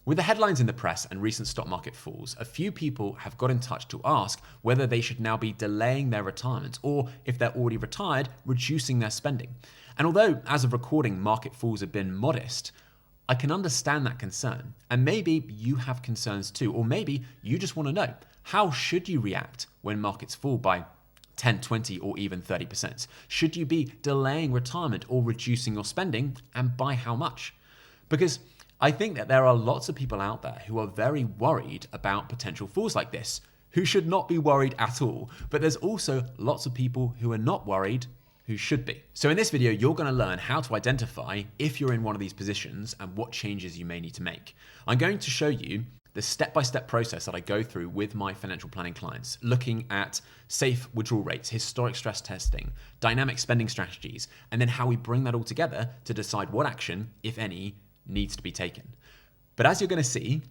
With the headlines in the press and recent stock market falls, a few people have got in touch to ask whether they should now be delaying their retirement or, if they're already retired, reducing their spending. And although, as of recording, market falls have been modest, I can understand that concern. And maybe you have concerns too, or maybe you just want to know, how should you react when markets fall by 10, 20, or even 30%? Should you be delaying retirement or reducing your spending, and by how much? Because I think that there are lots of people out there who are very worried about potential falls like this, who should not be worried at all. But there's also lots of people who are not worried who should be. So in this video, you're going to learn how to identify if you're in one of these positions and what changes you may need to make. I'm going to show you the step-by-step process that I go through with my financial planning clients, looking at safe withdrawal rates, historic stress testing, dynamic spending strategies, and then how we bring that all together to decide what action, if any, needs to be taken. But as you're going to see,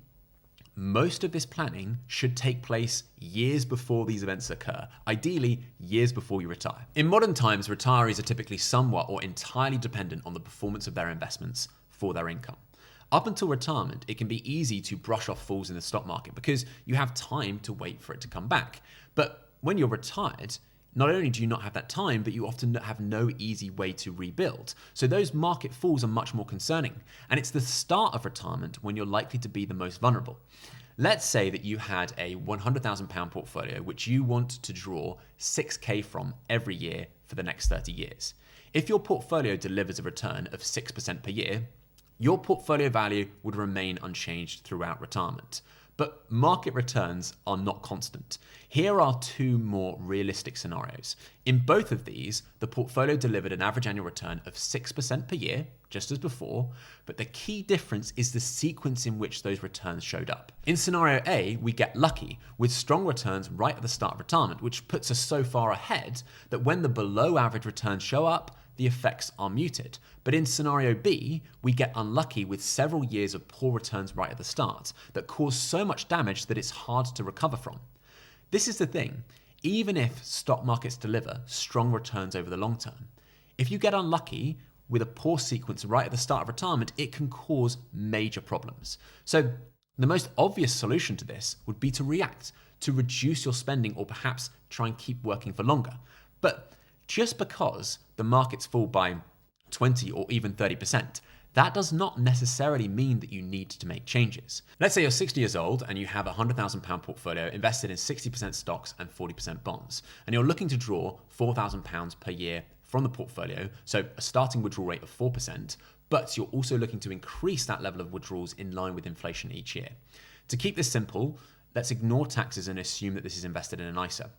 most of this planning should take place years before these events occur, ideally years before you retire. In modern times, retirees are typically somewhat or entirely dependent on the performance of their investments for their income. Up until retirement, it can be easy to brush off falls in the stock market because you have time to wait for it to come back. But when you're retired, not only do you not have that time, but you often have no easy way to rebuild. So those market falls are much more concerning. And it's the start of retirement when you're likely to be the most vulnerable. Let's say that you had a £100,000 portfolio, which you want to draw 6K from every year for the next 30 years. If your portfolio delivers a return of 6% per year, your portfolio value would remain unchanged throughout retirement. But market returns are not constant. Here are two more realistic scenarios. In both of these, the portfolio delivered an average annual return of 6% per year, just as before, but the key difference is the sequence in which those returns showed up. In scenario A, we get lucky with strong returns right at the start of retirement, which puts us so far ahead that when the below average returns show up, the effects are muted. But in scenario B, we get unlucky with several years of poor returns right at the start that cause so much damage that it's hard to recover from. This is the thing, even if stock markets deliver strong returns over the long term, if you get unlucky with a poor sequence right at the start of retirement, it can cause major problems. So the most obvious solution to this would be to react, to reduce your spending, or perhaps try and keep working for longer. But just because the markets fall by 20 or even 30%, that does not necessarily mean that you need to make changes. Let's say you're 60 years old and you have a £100,000 portfolio invested in 60% stocks and 40% bonds, and you're looking to draw £4,000 per year from the portfolio, so a starting withdrawal rate of 4%, but you're also looking to increase that level of withdrawals in line with inflation each year. To keep this simple, let's ignore taxes and assume that this is invested in an ISA.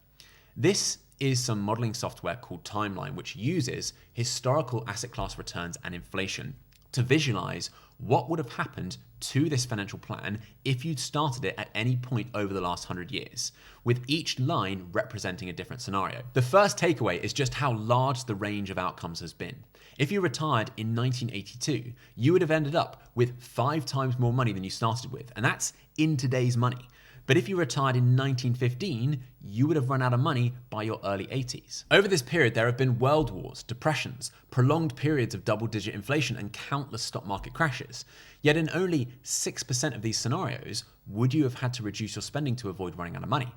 This is some modeling software called Timeline, which uses historical asset class returns and inflation to visualize what would have happened to this financial plan if you'd started it at any point over the last 100 years, with each line representing a different scenario. The first takeaway is just how large the range of outcomes has been. If you retired in 1982, you would have ended up with 5 times more money than you started with, and that's in today's money. But if you retired in 1915, you would have run out of money by your early 80s. Over this period, there have been world wars, depressions, prolonged periods of double-digit inflation, and countless stock market crashes. Yet in only 6% of these scenarios, would you have had to reduce your spending to avoid running out of money?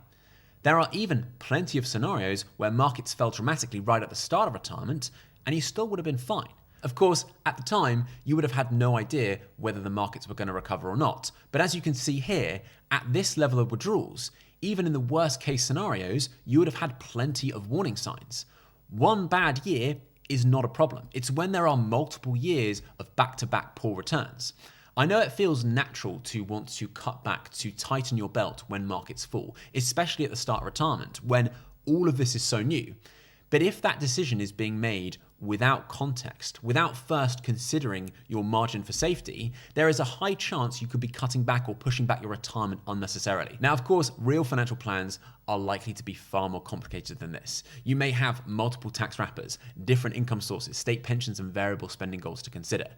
There are even plenty of scenarios where markets fell dramatically right at the start of retirement, and you still would have been fine. Of course, at the time, you would have had no idea whether the markets were going to recover or not. But as you can see here, at this level of withdrawals, even in the worst case scenarios, you would have had plenty of warning signs. One bad year is not a problem. It's when there are multiple years of back-to-back poor returns. I know it feels natural to want to cut back, to tighten your belt when markets fall, especially at the start of retirement, when all of this is so new. But if that decision is being made without context, without first considering your margin for safety, there is a high chance you could be cutting back or pushing back your retirement unnecessarily. Now, of course, real financial plans are likely to be far more complicated than this. You may have multiple tax wrappers, different income sources, state pensions, and variable spending goals to consider.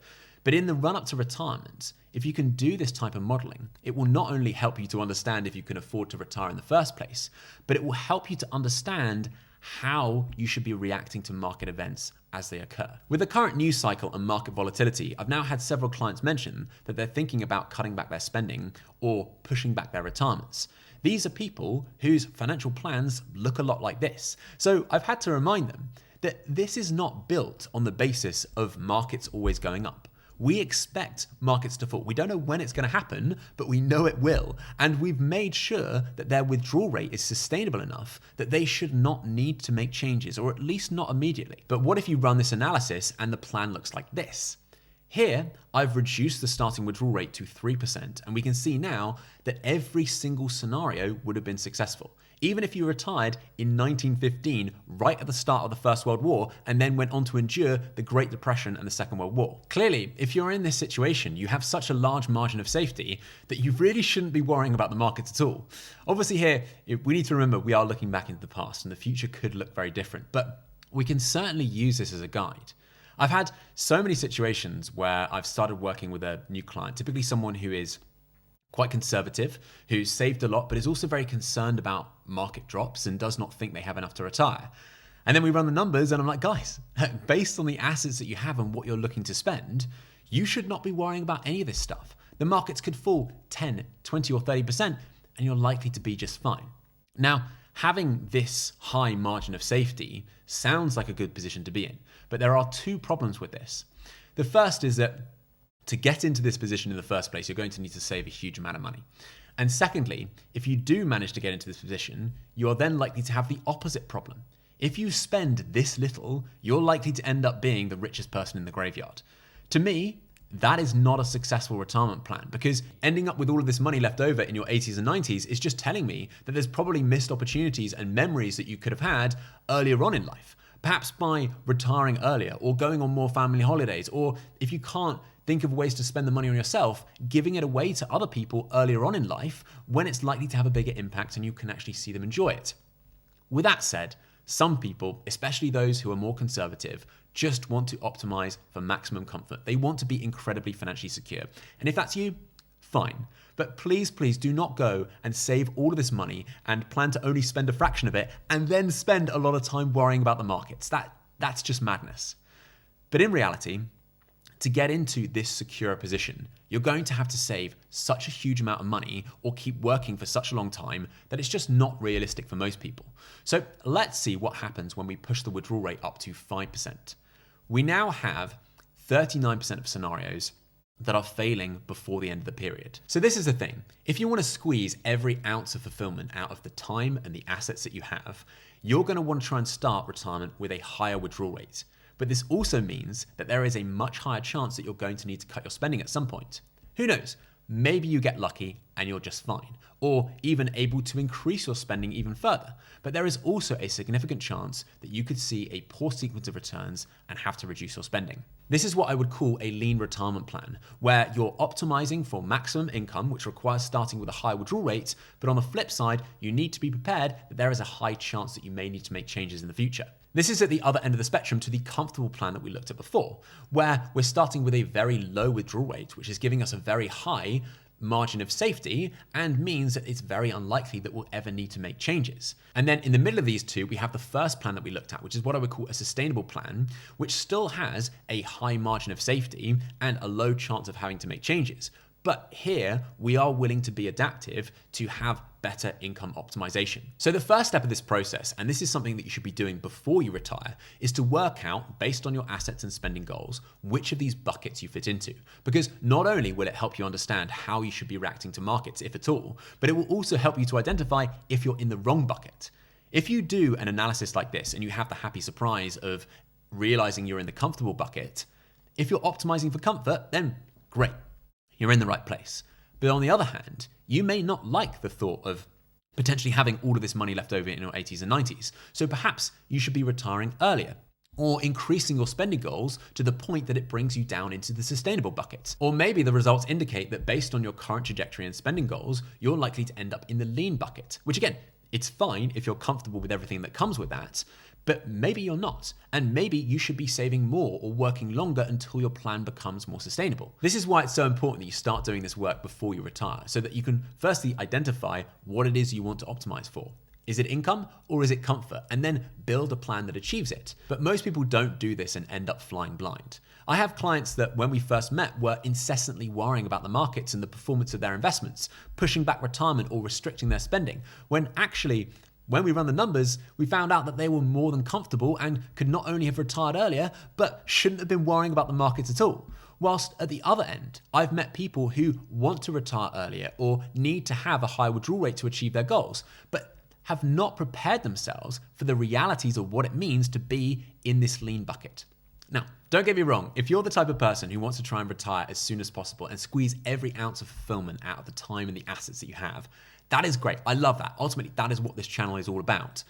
But in the run-up to retirement, if you can do this type of modeling, it will not only help you to understand if you can afford to retire in the first place, but it will help you to understand how you should be reacting to market events as they occur. With the current news cycle and market volatility, I've now had several clients mention that they're thinking about cutting back their spending or pushing back their retirements. These are people whose financial plans look a lot like this. So I've had to remind them that this is not built on the basis of markets always going up. We expect markets to fall. We don't know when it's going to happen, but we know it will. And we've made sure that their withdrawal rate is sustainable enough that they should not need to make changes, or at least not immediately. But what if you run this analysis and the plan looks like this? Here, I've reduced the starting withdrawal rate to 3%, and we can see now that every single scenario would have been successful. Even if you retired in 1915, right at the start of the First World War, and then went on to endure the Great Depression and the Second World War. Clearly, if you're in this situation, you have such a large margin of safety that you really shouldn't be worrying about the markets at all. Obviously here, we need to remember we are looking back into the past, and the future could look very different, but we can certainly use this as a guide. I've had so many situations where I've started working with a new client, typically someone who is quite conservative, who's saved a lot, but is also very concerned about market drops and does not think they have enough to retire. And then we run the numbers and I'm like, guys, based on the assets that you have and what you're looking to spend, you should not be worrying about any of this stuff. The markets could fall 10, 20 or 30% and you're likely to be just fine. Now, having this high margin of safety sounds like a good position to be in, but there are two problems with this. The first is that to get into this position in the first place, you're going to need to save a huge amount of money. And secondly, if you do manage to get into this position, you are then likely to have the opposite problem. If you spend this little, you're likely to end up being the richest person in the graveyard. To me, that is not a successful retirement plan, because ending up with all of this money left over in your 80s and 90s is just telling me that there's probably missed opportunities and memories that you could have had earlier on in life. Perhaps by retiring earlier or going on more family holidays, or if you can't think of ways to spend the money on yourself, giving it away to other people earlier on in life when it's likely to have a bigger impact and you can actually see them enjoy it. With that said, some people, especially those who are more conservative, just want to optimize for maximum comfort. They want to be incredibly financially secure. And if that's you, fine. But please, please do not go and save all of this money and plan to only spend a fraction of it and then spend a lot of time worrying about the markets. That's just madness. But in reality, to get into this secure position, you're going to have to save such a huge amount of money or keep working for such a long time that it's just not realistic for most people. So let's see what happens when we push the withdrawal rate up to 5%. We now have 39% of scenarios that are failing before the end of the period. So this is the thing. If you want to squeeze every ounce of fulfillment out of the time and the assets that you have, you're going to want to try and start retirement with a higher withdrawal rate. But this also means that there is a much higher chance that you're going to need to cut your spending at some point. Who knows? Maybe you get lucky and you're just fine, or even able to increase your spending even further. But there is also a significant chance that you could see a poor sequence of returns and have to reduce your spending. This is what I would call a lean retirement plan, where you're optimizing for maximum income, which requires starting with a high withdrawal rate, but on the flip side, you need to be prepared that there is a high chance that you may need to make changes in the future. This is at the other end of the spectrum to the comfortable plan that we looked at before, where we're starting with a very low withdrawal rate, which is giving us a very high margin of safety and means that it's very unlikely that we'll ever need to make changes. And then in the middle of these two, we have the first plan that we looked at, which is what I would call a sustainable plan, which still has a high margin of safety and a low chance of having to make changes. But here we are willing to be adaptive to have better income optimization. So the first step of this process, and this is something that you should be doing before you retire, is to work out, based on your assets and spending goals, which of these buckets you fit into. Because not only will it help you understand how you should be reacting to markets, if at all, but it will also help you to identify if you're in the wrong bucket. If you do an analysis like this and you have the happy surprise of realizing you're in the comfortable bucket, if you're optimizing for comfort, then great, you're in the right place. But on the other hand, you may not like the thought of potentially having all of this money left over in your 80s and 90s. So perhaps you should be retiring earlier, or increasing your spending goals to the point that it brings you down into the sustainable bucket. Or maybe the results indicate that based on your current trajectory and spending goals, you're likely to end up in the lean bucket, which again, it's fine if you're comfortable with everything that comes with that, but maybe you're not. And maybe you should be saving more or working longer until your plan becomes more sustainable. This is why it's so important that you start doing this work before you retire, so that you can firstly identify what it is you want to optimize for. Is it income or is it comfort? And then build a plan that achieves it. But most people don't do this and end up flying blind. I have clients that when we first met were incessantly worrying about the markets and the performance of their investments, pushing back retirement or restricting their spending, when actually, when we run the numbers, we found out that they were more than comfortable and could not only have retired earlier, but shouldn't have been worrying about the markets at all. Whilst at the other end, I've met people who want to retire earlier or need to have a high withdrawal rate to achieve their goals, but have not prepared themselves for the realities of what it means to be in this lean bucket. Now, don't get me wrong, if you're the type of person who wants to try and retire as soon as possible and squeeze every ounce of fulfillment out of the time and the assets that you have, that is great. I love that. Ultimately, that is what this channel is all about.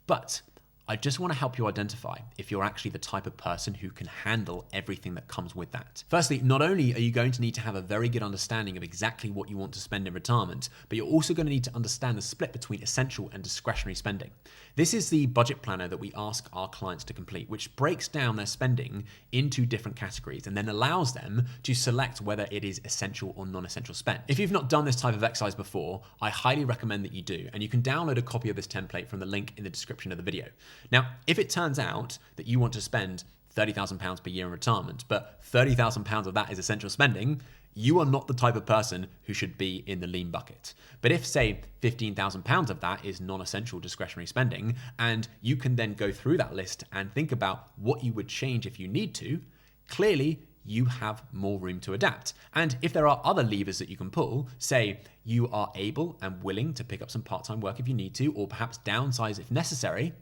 But I just want to help you identify if you're actually the type of person who can handle everything that comes with that. Firstly, not only are you going to need to have a very good understanding of exactly what you want to spend in retirement, but you're also going to need to understand the split between essential and discretionary spending. This is the budget planner that we ask our clients to complete, which breaks down their spending into different categories and then allows them to select whether it is essential or non-essential spend. If you've not done this type of exercise before, I highly recommend that you do, and you can download a copy of this template from the link in the description of the video. Now, if it turns out that you want to spend £30,000 per year in retirement, but £30,000 of that is essential spending, you are not the type of person who should be in the lean bucket. But if, say, £15,000 of that is non-essential discretionary spending, and you can then go through that list and think about what you would change if you need to, clearly you have more room to adapt. And if there are other levers that you can pull, say you are able and willing to pick up some part-time work if you need to, or perhaps downsize if necessary,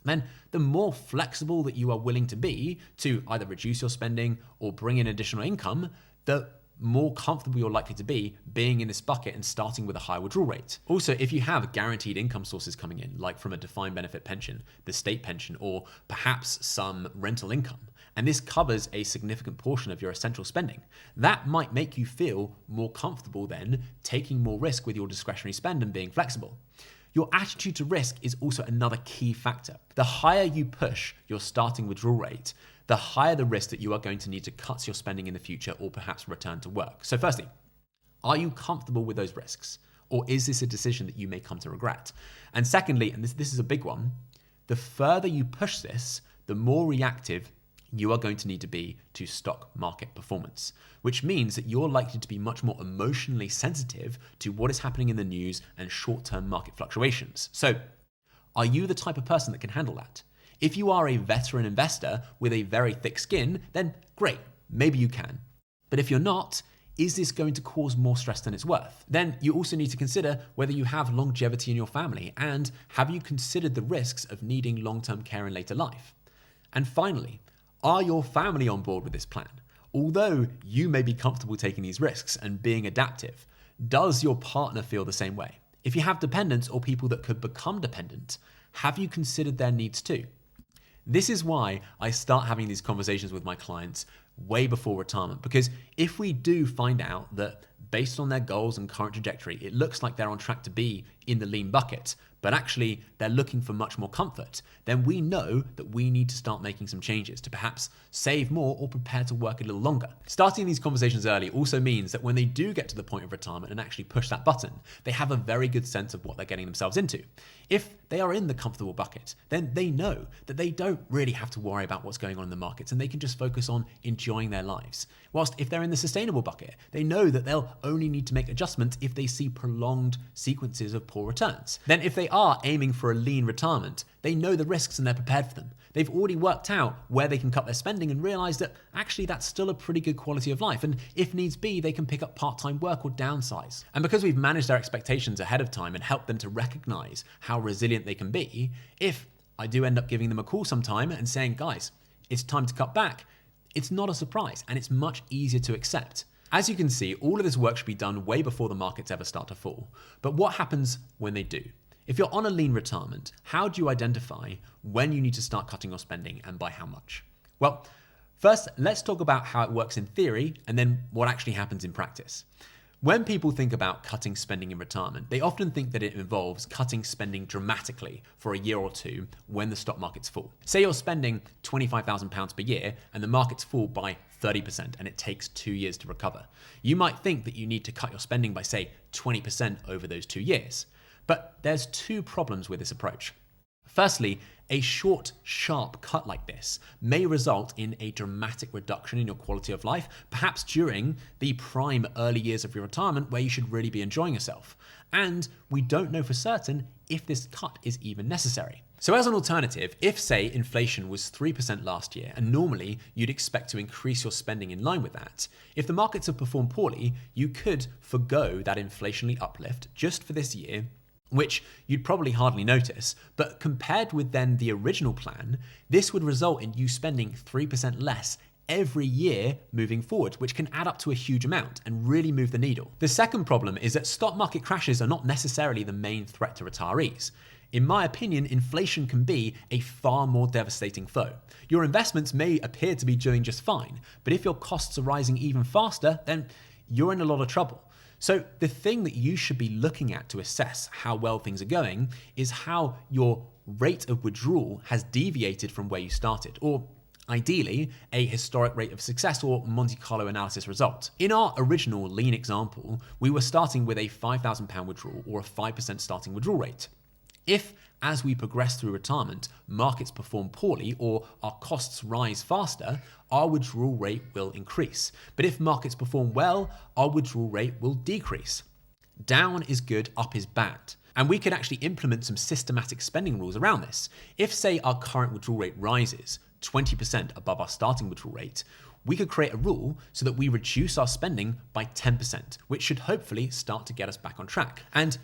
then the more flexible that you are willing to be to either reduce your spending or bring in additional income, the more comfortable you're likely to be being in this bucket and starting with a high withdrawal rate. Also, if you have guaranteed income sources coming in, like from a defined benefit pension, the state pension, or perhaps some rental income, and this covers a significant portion of your essential spending, that might make you feel more comfortable then taking more risk with your discretionary spend and being flexible. Your attitude to risk is also another key factor. The higher you push your starting withdrawal rate, the higher the risk that you are going to need to cut your spending in the future or perhaps return to work. So firstly, are you comfortable with those risks? Or is this a decision that you may come to regret? And secondly, and this is a big one, the further you push this, the more reactive you are going to need to be to stock market performance, which means that you're likely to be much more emotionally sensitive to what is happening in the news and short-term market fluctuations. So, are you the type of person that can handle that? If you are a veteran investor with a very thick skin, then great, maybe you can. But if you're not, is this going to cause more stress than it's worth? Then you also need to consider whether you have longevity in your family, and have you considered the risks of needing long-term care in later life? And finally, are your family on board with this plan? Although you may be comfortable taking these risks and being adaptive, does your partner feel the same way? If you have dependents or people that could become dependent, have you considered their needs too? This is why I start having these conversations with my clients way before retirement, because if we do find out that based on their goals and current trajectory, it looks like they're on track to be in the lean bucket, but actually they're looking for much more comfort, then we know that we need to start making some changes to perhaps save more or prepare to work a little longer. Starting these conversations early also means that when they do get to the point of retirement and actually push that button, they have a very good sense of what they're getting themselves into. If they are in the comfortable bucket, then they know that they don't really have to worry about what's going on in the markets and they can just focus on enjoying their lives. Whilst if they're in the sustainable bucket, they know that they'll only need to make adjustments if they see prolonged sequences of poor returns. Then if they are aiming for a lean retirement, they know the risks and they're prepared for them. They've already worked out where they can cut their spending and realize that actually that's still a pretty good quality of life. And if needs be, they can pick up part-time work or downsize. And because we've managed their expectations ahead of time and helped them to recognize how resilient they can be, if I do end up giving them a call sometime and saying, guys, it's time to cut back, it's not a surprise and it's much easier to accept. As you can see, all of this work should be done way before the markets ever start to fall. But what happens when they do? If you're on a lean retirement, how do you identify when you need to start cutting your spending and by how much? Well, first, let's talk about how it works in theory and then what actually happens in practice. When people think about cutting spending in retirement, they often think that it involves cutting spending dramatically for a year or two when the stock markets fall. Say you're spending £25,000 per year and the markets fall by 30% and it takes 2 years to recover. You might think that you need to cut your spending by, say, 20% over those 2 years. But there's two problems with this approach. Firstly, a short, sharp cut like this may result in a dramatic reduction in your quality of life, perhaps during the prime early years of your retirement where you should really be enjoying yourself. And we don't know for certain if this cut is even necessary. So as an alternative, if say inflation was 3% last year, and normally you'd expect to increase your spending in line with that, if the markets have performed poorly, you could forgo that inflationary uplift just for this year, which you'd probably hardly notice, but compared with then the original plan, this would result in you spending 3% less every year moving forward, which can add up to a huge amount and really move the needle. The second problem is that stock market crashes are not necessarily the main threat to retirees. In my opinion, inflation can be a far more devastating foe. Your investments may appear to be doing just fine, but if your costs are rising even faster, then you're in a lot of trouble. So the thing that you should be looking at to assess how well things are going is how your rate of withdrawal has deviated from where you started, or ideally, a historic rate of success or Monte Carlo analysis result. In our original lean example, we were starting with a £5,000 withdrawal or a 5% starting withdrawal rate. If, as we progress through retirement, markets perform poorly or our costs rise faster, our withdrawal rate will increase. But if markets perform well, our withdrawal rate will decrease. Down is good, up is bad. And we could actually implement some systematic spending rules around this. If, say, our current withdrawal rate rises 20% above our starting withdrawal rate, we could create a rule so that we reduce our spending by 10%, which should hopefully start to get us back on track. And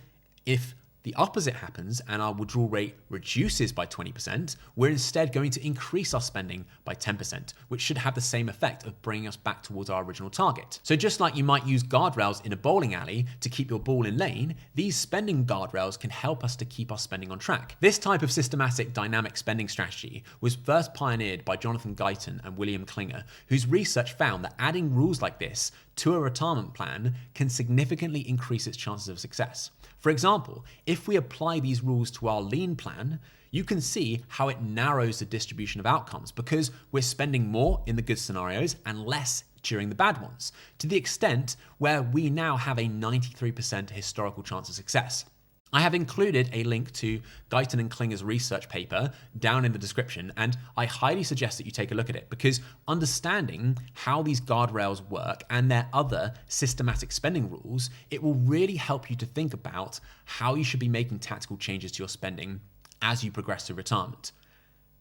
if the opposite happens and our withdrawal rate reduces by 20%, we're instead going to increase our spending by 10%, which should have the same effect of bringing us back towards our original target. So just like you might use guardrails in a bowling alley to keep your ball in lane, these spending guardrails can help us to keep our spending on track. This type of systematic dynamic spending strategy was first pioneered by Jonathan Guyton and William Klinger, whose research found that adding rules like this to a retirement plan can significantly increase its chances of success. For example, if we apply these rules to our lean plan, you can see how it narrows the distribution of outcomes because we're spending more in the good scenarios and less during the bad ones, to the extent where we now have a 93% historical chance of success. I have included a link to Guyton and Klinger's research paper down in the description, and I highly suggest that you take a look at it because understanding how these guardrails work and their other systematic spending rules, it will really help you to think about how you should be making tactical changes to your spending as you progress through retirement.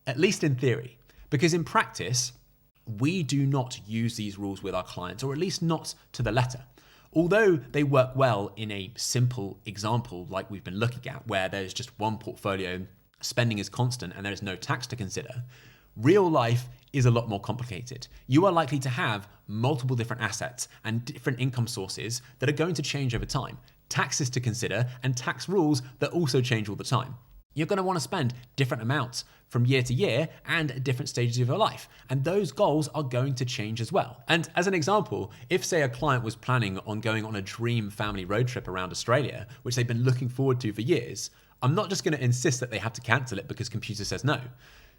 At least in theory, because in practice, we do not use these rules with our clients, or at least not to the letter. Although they work well in a simple example like we've been looking at, where there's just one portfolio, spending is constant, and there is no tax to consider, real life is a lot more complicated. You are likely to have multiple different assets and different income sources that are going to change over time, taxes to consider, and tax rules that also change all the time. You're going to want to spend different amounts from year to year and at different stages of your life. And those goals are going to change as well. And as an example, if say a client was planning on going on a dream family road trip around Australia, which they've been looking forward to for years, I'm not just going to insist that they have to cancel it because computer says no.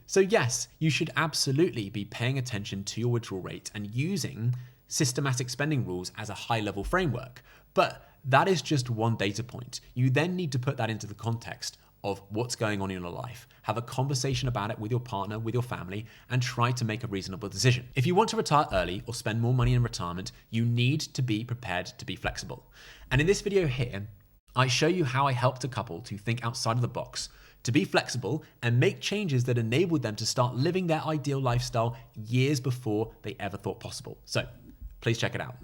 So yes, you should absolutely be paying attention to your withdrawal rate and using systematic spending rules as a high-level framework. But that is just one data point. You then need to put that into the context of what's going on in your life, have a conversation about it with your partner, with your family, and try to make a reasonable decision. If you want to retire early or spend more money in retirement, you need to be prepared to be flexible. And in this video here, I show you how I helped a couple to think outside of the box, to be flexible and make changes that enabled them to start living their ideal lifestyle years before they ever thought possible. So please check it out.